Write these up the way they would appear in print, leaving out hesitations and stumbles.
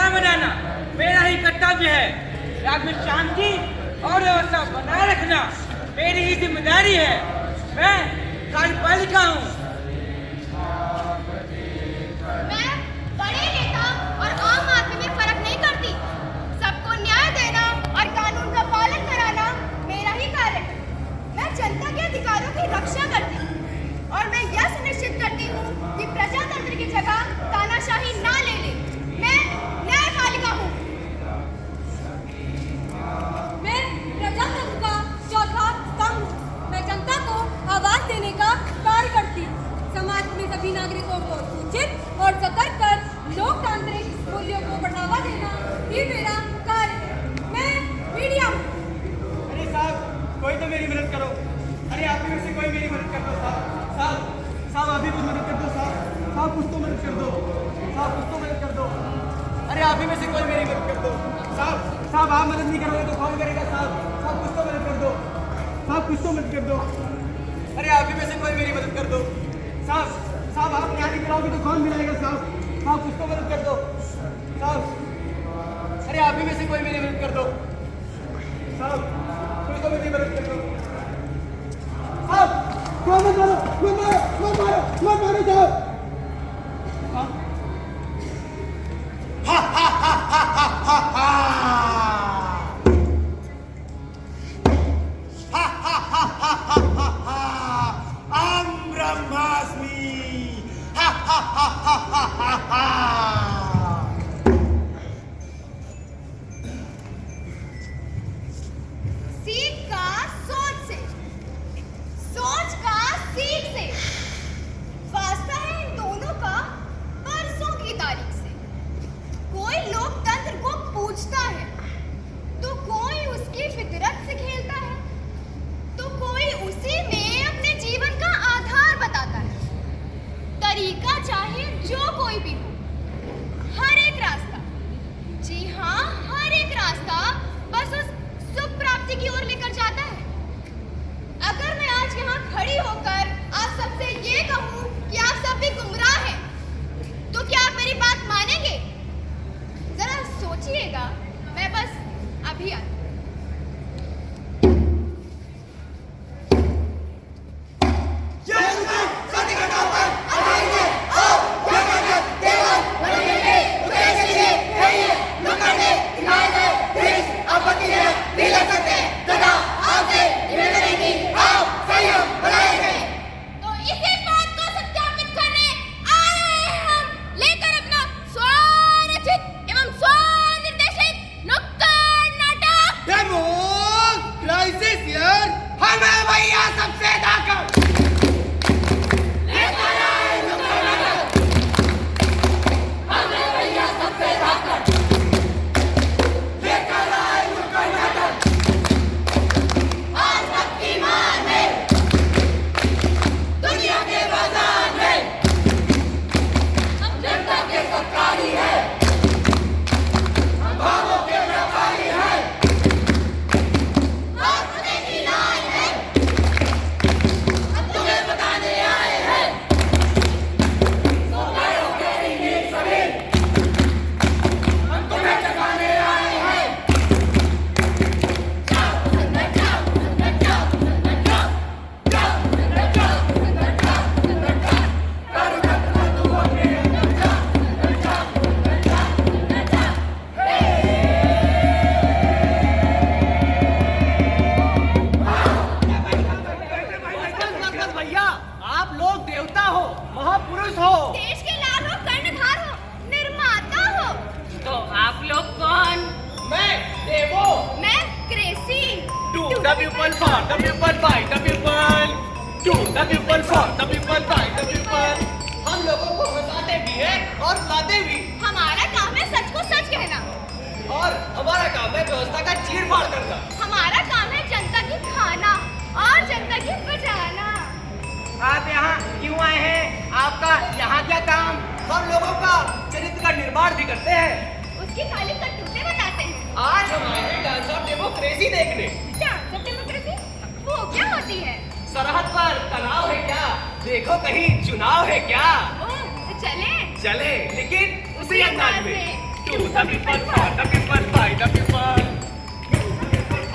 न बनाना मेरा ही कर्तव्य है। राज्य में शांति और व्यवस्था बनाए रखना मेरी ही जिम्मेदारी है। मैं कार्यपालिका हूँ। मैं बड़े नेता और आम आदमी में फर्क नहीं करती। सबको न्याय देना और कानून का पालन कराना मेरा ही कार्य है। मैं जनता के अधिकारों की रक्षा करती हूँ और मैं यह सुनिश्चित करती हूँ कि प्रजातंत्र की जगह तानाशाही ना ले ले। मैं न्यायपालिका हूँ। मैं प्रजातंत्र का चौथा स्तंभ हूँ। मैं जनता को आवाज देने का कार्य करती हूँ। समाज में सभी नागरिकों को सूचित और सतर्क कर लोकतांत्रिक मूल्यों को बढ़ावा देना ही मेरा कार्य है। मैं मीडिया हूँ। अरे साहब, कोई तो मेरी मदद करो। अरे आप में से कोई मेरी मदद कर दो साहब। साहब आप ही कुछ मदद कर दो साहब। साहब कुछ तो मदद कर दो। साहब कुछ तो मदद कर दो। अरे आप ही में से कोई मेरी मदद कर दो। साहब आप मदद नहीं करोगे तो कौन करेगा साहब। साहब कुछ तो मदद कर दो। साहब कुछ तो मदद कर दो। अरे आप ही में से कोई मेरी मदद कर दो। साहब आप न्याय नहीं कराओगे तो कौन मिलाएगा साहब। साहब कुछ तो मदद कर दो साहब। अरे आप ही में से कोई मेरी मदद कर दो साहब। कुछ तो मेरी मदद कर दो साहब। मत मारो साहब। अहं ब्रह्मास्मि। सीख का सोच से, सोच का सीख से। वास्ता है इन दोनों का परसों की तारीख से। कोई लोकतंत्र को पूछता है तो कोई उसकी फितरत से खेलता है तो कोई उसी में अपने जीवन का आधार बताता है। तरीका चाहे जो कोई भी हो, हर एक रास्ता, जी हाँ हर एक रास्ता बस उस सुख प्राप्ति की ओर लेकर जाता है। अगर मैं आज यहाँ खड़ी होकर आप सबसे ये कहूँ कि आप सब भी गुमराह हैं, तो क्या आप मेरी बात मानेंगे? जरा सोचिएगा, मैं बस अभी आती हूँ। तो इसी बात को सत्यापित करने आ रहे हैं हम, लेकर अपना स्वरचित एवं स्वनिर्देशित नुक्कड़ नाटक। क्राइसिस यार, हमें भैया सबसे ताकत। The people for the people by the people, to the people for the people by the people। हम लोगों को हंसाते भी हैं और रुलाते भी। हमारा काम है सच को सच कहना और हमारा काम है व्यवस्था का चीर-फाड़ करना। हमारा काम है जनता की खाना और जनता की बचाना। आप यहाँ क्यों आए हैं? आपका यहाँ क्या काम? हम लोगों का चरित्र का निर्माण भी करते हैं। उसकी खाली कटुते बताते हैं। आज हम आए हैं डांस ऑफ डेमोक्रेसी देखने। Dance of democracy? वो क्या होती है? सरहद पर तनाव है क्या? देखो कहीं चुनाव है क्या? ओह, तो चले। चले, लेकिन उसी अंदाज में। To the people, for the people, by the people.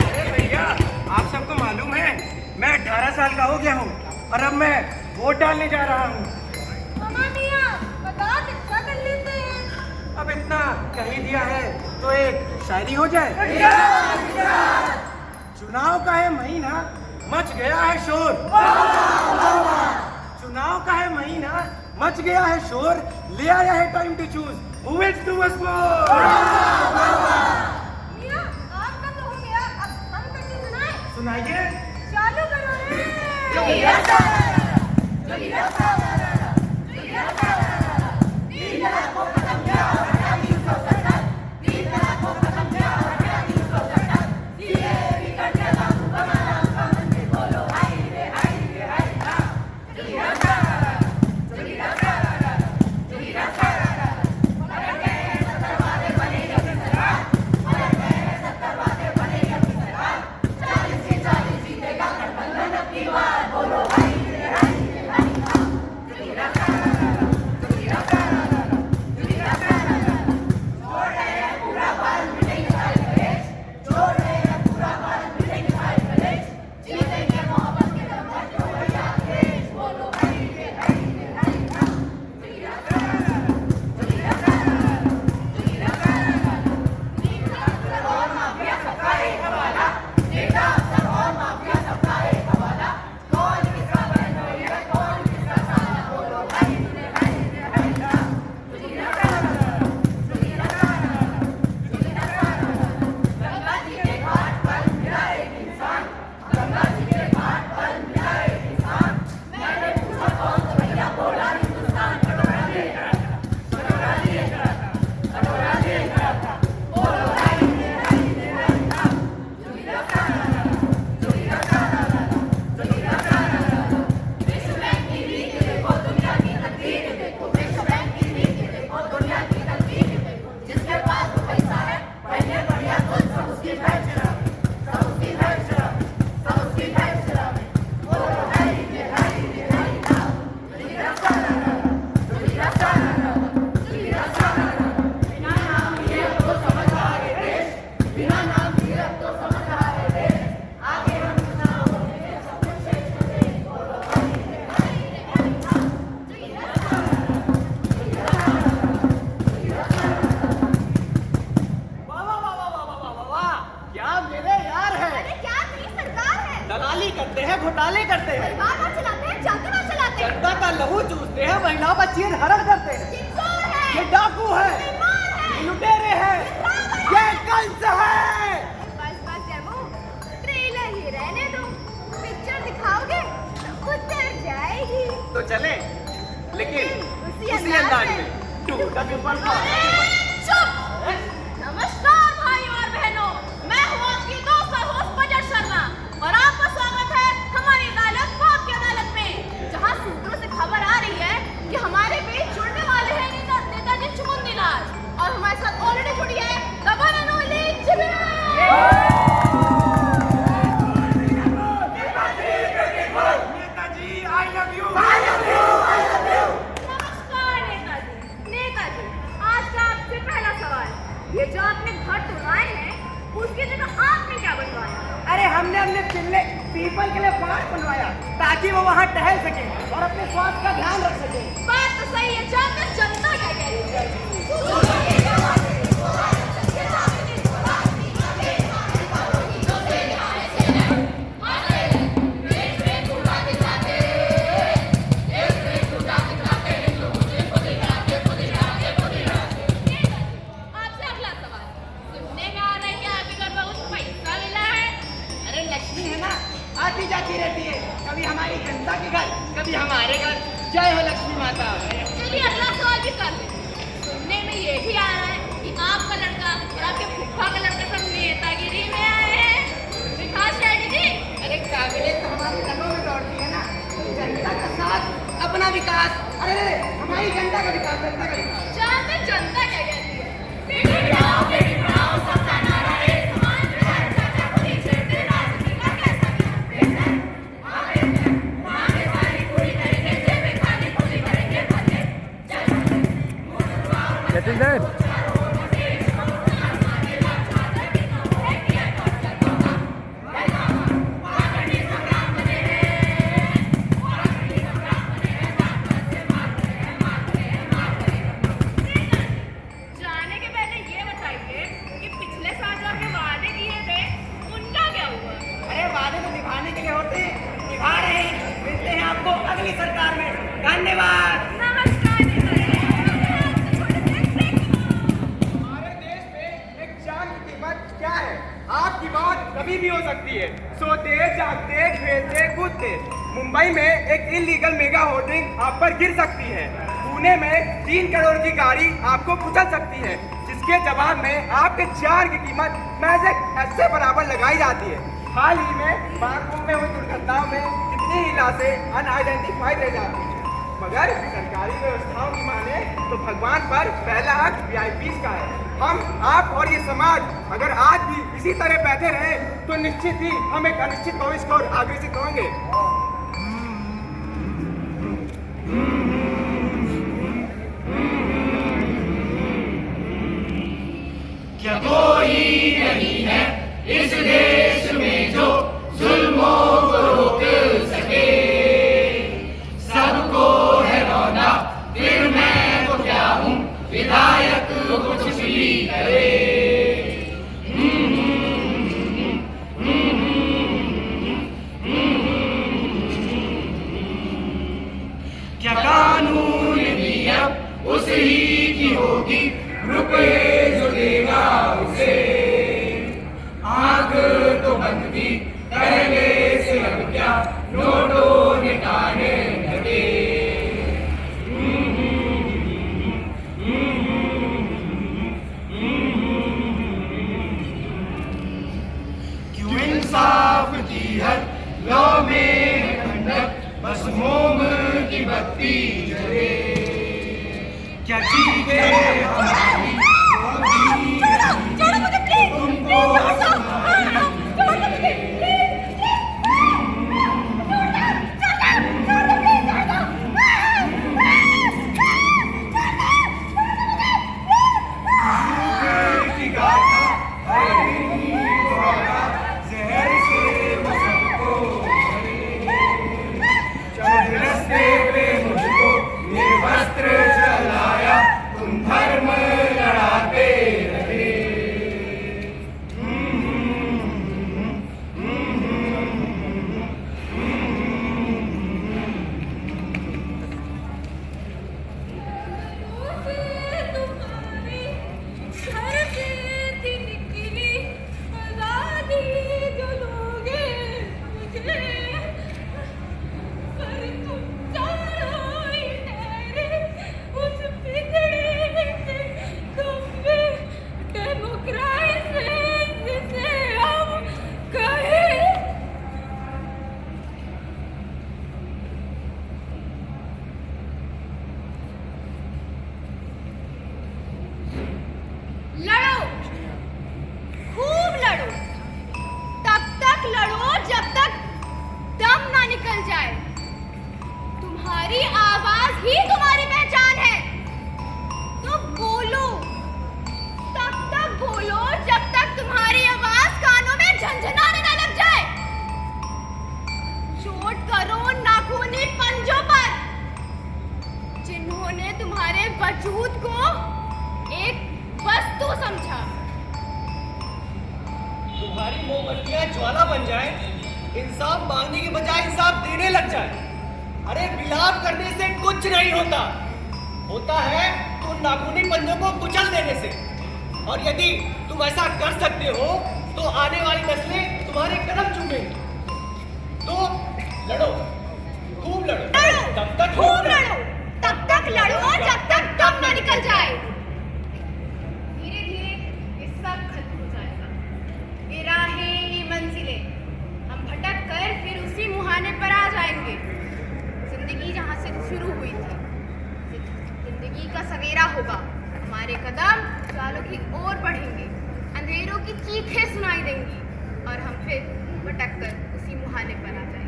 अरे भैया, आप सबको मालूम है मैं 18 साल का हो गया हूँ और अब मैं वोट डालने जा रहा हूँ। मामा मियाँ, बता कितना कर लेते हैं? अब इतना कह ही दिया है तो एक शायरी हो जाए। चुनाव का है महीना, मच गया है शोर। चुनाव का है महीना, मच गया है शोर, ले आया है time to choose who wills do us more. मियाँ, आपका तो हो गया, अब हम कैसे सुनाएं? सुनाइए। चालू करो रे। दलाली करते हैं, घोटाले करते हैं, सरकार ना चलाते हैं, जानते चलाते हैं। जनता का लहू चूसते हैं, महिलाओं का चीर हरण करते हैं। ये चोर है, ये डाकू है, ये मार है, ये लुटेरे हैं, ये कंस है। बस बस जमू, ट्रेलर ही रहने दो, पिक्चर दिखाओगे तो उतर जाएगी। तो चले, लेकिन उसी उसी अंदाज में। टू द पीपल चुप! नमस्कार भाइयों और बहनों, मैं हूँ आपकी दोस्त और होस्ट बजट शर्मा और आपका स्वागत है हमारी अदालत कोर्ट की अदालत में, जहाँ सूत्रों से खबर आ रही है कि हमारे बीच जुड़ने वाले हैं नेताजी चुमुंदीलाल और हमारे साथ ऑलरेडी जुड़ी है the one and only Netaji, I love you। नमस्कार नेताजी, आज का आपसे पहला सवाल, ये जो आपने घर तुड़वाए हैं, उसकी जगह आपने क्या बनवाया? अरे हमने अपने पिल्ले पीपल के लिए पार्क बनवाया ताकि वो वहाँ टहल सके और अपने स्वास्थ्य का ध्यान रख सके। बात तो सही है, जानते जनता क्या कह रही है? आपसे अगला सवाल, सुनने में आ रहा है कि आपके घर में कुछ पैसा मिला है? अरे लक्ष्मी है ना, आती जाती रहती है, कभी हमारी जनता के घर, कभी हमारे घर। जय हो लक्ष्मी माता। चलिए अगला सवाल भी कर लें। सुनने में ये भी आ रहा है कि आपका लड़का और आपके फूफा का लड़का सब नेतागिरी में आए हैं। विकास शेट्टी जी, अरे काबिलियत तो हमारे रगों में दौड़ती है ना, जनता का साथ, अपना विकास। अरे हमारी जनता का विकास, जनता का विकास। जानते जनता क्या कहती है? बेटी पढ़ाओ सबका नारा है, समान विधान चाचा को नीचे दे, राजनीति का कैसा बेहतर? मांगे सारी पूरी करेंगे, जेबें खाली पूरी करेंगे, भले Get in there. कीमत क्या है? आपकी मौत कभी भी हो सकती है। सोते जागते खेलते कूदते मुंबई में एक इलीगल मेगा होर्डिंग आप पर गिर सकती है। पुणे में 3 करोड़ की गाड़ी आपको कुचल सकती है, जिसके जवाब में आपके जान की कीमत महज ऐसे बराबर लगाई जाती है। हाल ही में बागों में हुई दुर्घटनाओं में कितनी ही लाशें अनआइडेंटिफाइड रह जाती हैं, मगर सरकारी व्यवस्थाओं की माने तो भगवान पर पहला हक वीआईपीज़ का है। हम, आप और ये समाज अगर आज भी इसी तरह बैठे रहे तो निश्चित ही हम एक अनिश्चित भविष्य को अग्रसित होंगे। क्या कोई नहीं है इस देश में जो जुल्मों को रोक सके? सबको है रोना, फिर मैं तो क्या हूँ विधायक कुछ भी करे। क्या कानून भी अब उस ही की होगी, रुपए जो देगा उसे। आग तो बंद थी पहले से, अब क्या नोटों ने गाने लगे। क्यों इंसाफ की हद लौ में ठंडक, बस मोम की बत्ती जले। क्या चीखे हमारी छोड़ो मुझे प्लीज, तुमको छोड़ दो मुझे प्लीज, की गाथा हर दिन दोहरा, जहर से वो सबको जब रस्ते पे मुझको निर्वस्त्र जलाया, तुम धर्म लड़ाते रहे। तुम्हारी घर से थी निकली आजादी जो लोगे मुझे, पर तुम चारों ही ठहरे उस बिगड़े से खंबे। डेमोक्रेसी जिसे हम कहें, लड़ो, खूब लड़ो, तब तक लड़ो जब तक दम ना निकल जाए। तुम्हारी आवाज ही तुम्हारी पहचान है, तो बोलो, तब तक बोलो जब तक तुम्हारी आवाज कानों में झंझनाने ना लग जाए। चोट करो नाखूनी पंजों पर, जिन्होंने तुम्हारे वजूद को एक वस्तु समझा। तुम्हारी मोमबत्तियां ज्वाला बन जाए, इंसाफ मांगने के बजाय इंसाफ देने लग जाए। अरे विलाप करने से कुछ नहीं होता, होता है तो उन नाखूनी पंजों को कुचल देने से। और यदि तुम ऐसा कर सकते हो तो आने वाली नस्लें तुम्हारे कदम चूमेंगी। तो लड़ो, खूब लड़ो, लड़ो, तब तक खूब लड़ो, तब तक लड़ो जब तक दम ना निकल जाए। धीरे धीरे ये सब खत्म हो जाएगा, ये राहें, ये मंजिलें, हम भटक कर फिर उसी मुहाने पर आ जाएंगे। जिंदगी जहाँ से शुरू हुई थी, जिंदगी का सवेरा होगा। हमारे कदम जालों की ओर बढ़ेंगे, अंधेरों की चीखें सुनाई देंगी, और हम फिर भटक कर उसी मुहाने पर आ जाएंगे।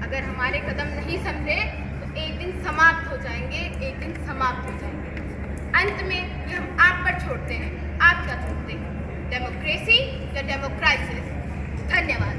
अगर हमारे कदम नहीं समझे तो एक दिन समाप्त हो जाएंगे, एक दिन समाप्त हो जाएंगे। अंत में ये हम आप पर छोड़ते हैं, आप क्या छोड़ते हैं, डेमोक्रेसी या डेमोक्राइसिस। धन्यवाद।